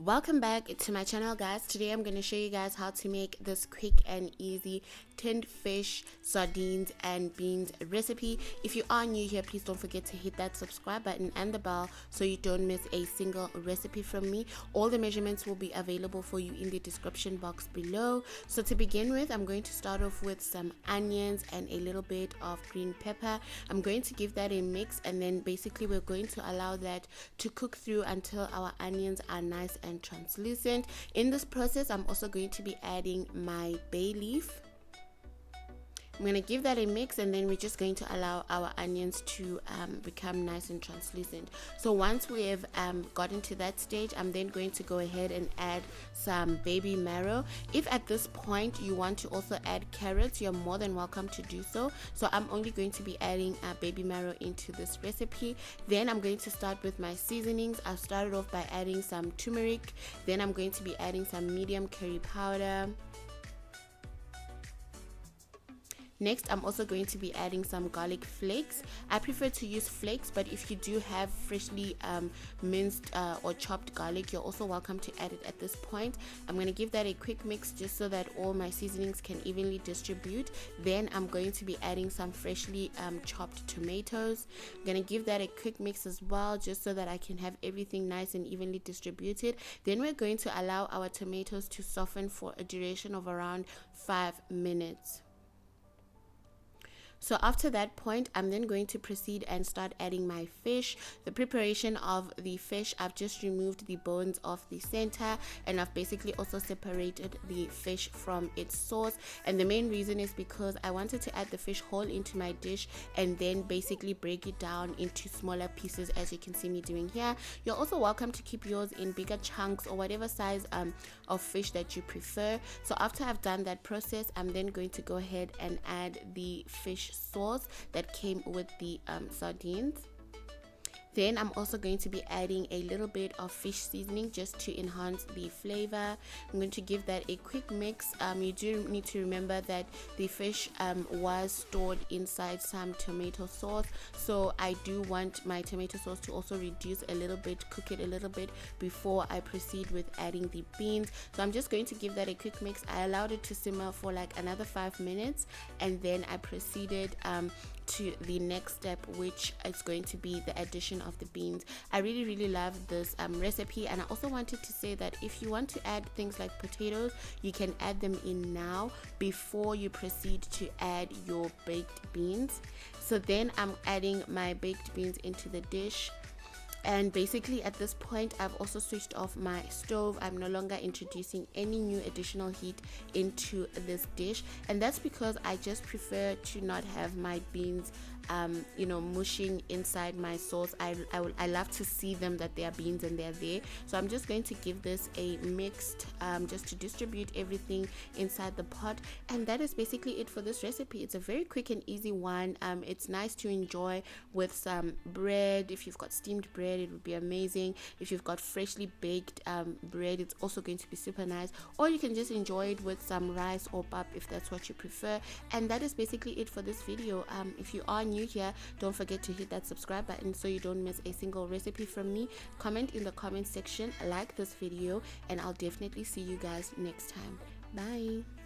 Welcome back to my channel, guys. Today I'm going to show you guys how to make this quick and easy tinned fish, sardines and beans recipe. If you are new here, please don't forget to hit that subscribe button and the bell so you don't miss a single recipe from me. All the measurements will be available for you in the description box below. So to begin with, I'm going to start off with some onions and a little bit of green pepper. I'm going to give that a mix, and then basically we're going to allow that to cook through until our onions are nice and translucent. In this process, I'm also going to be adding my bay leaf. I'm going to give that a mix, and then we're just going to allow our onions to become nice and translucent. So once we have gotten to that stage, I'm then going to go ahead and add some baby marrow. If at this point you want to also add carrots, you're more than welcome to do so. So I'm only going to be adding baby marrow into this recipe. Then I'm going to start with my seasonings. I've started off by adding some turmeric. Then I'm going to be adding some medium curry powder. Next, I'm also going to be adding some garlic flakes. I prefer to use flakes, but if you do have freshly minced or chopped garlic, you're also welcome to add it at this point. I'm going to give that a quick mix just so that all my seasonings can evenly distribute. Then I'm going to be adding some freshly chopped tomatoes. I'm going to give that a quick mix as well, just so that I can have everything nice and evenly distributed. Then we're going to allow our tomatoes to soften for a duration of around 5 minutes. So after that point, I'm then going to proceed and start adding my fish. The preparation of the fish, I've just removed the bones of the center, and I've basically also separated the fish from its sauce. And the main reason is because I wanted to add the fish whole into my dish and then basically break it down into smaller pieces, as you can see me doing here. You're also welcome to keep yours in bigger chunks or whatever size of fish that you prefer. So after I've done that process, I'm then going to go ahead and add the fish sauce that came with the sardines. Then I'm also going to be adding a little bit of fish seasoning just to enhance the flavor. I'm going to give that a quick mix. You do need to remember that the fish was stored inside some tomato sauce, so I do want my tomato sauce to also reduce a little bit, cook it a little bit before I proceed with adding the beans. So I'm just going to give that a quick mix. I allowed it to simmer for like another 5 minutes, and then I proceeded to the next step, which is going to be the addition of the beans. I really love this recipe, and I also wanted to say that if you want to add things like potatoes, you can add them in now before you proceed to add your baked beans. So then I'm adding my baked beans into the dish. And basically at this point, I've also switched off my stove. I'm no longer introducing any new additional heat into this dish, and that's because I just prefer to not have my beans mushing inside my sauce. I love to see them, that they are beans and they're there. So I'm just going to give this a mixed just to distribute everything inside the pot, and that is basically it for this recipe. It's a very quick and easy one. It's nice to enjoy with some bread. If you've got steamed bread, it would be amazing. If you've got freshly baked bread, it's also going to be super nice, or you can just enjoy it with some rice or pap if that's what you prefer. And that is basically it for this video. If you are new here, don't forget to hit that subscribe button so you don't miss a single recipe from me. Comment in the comment section, like this video, and I'll definitely see you guys next time. Bye.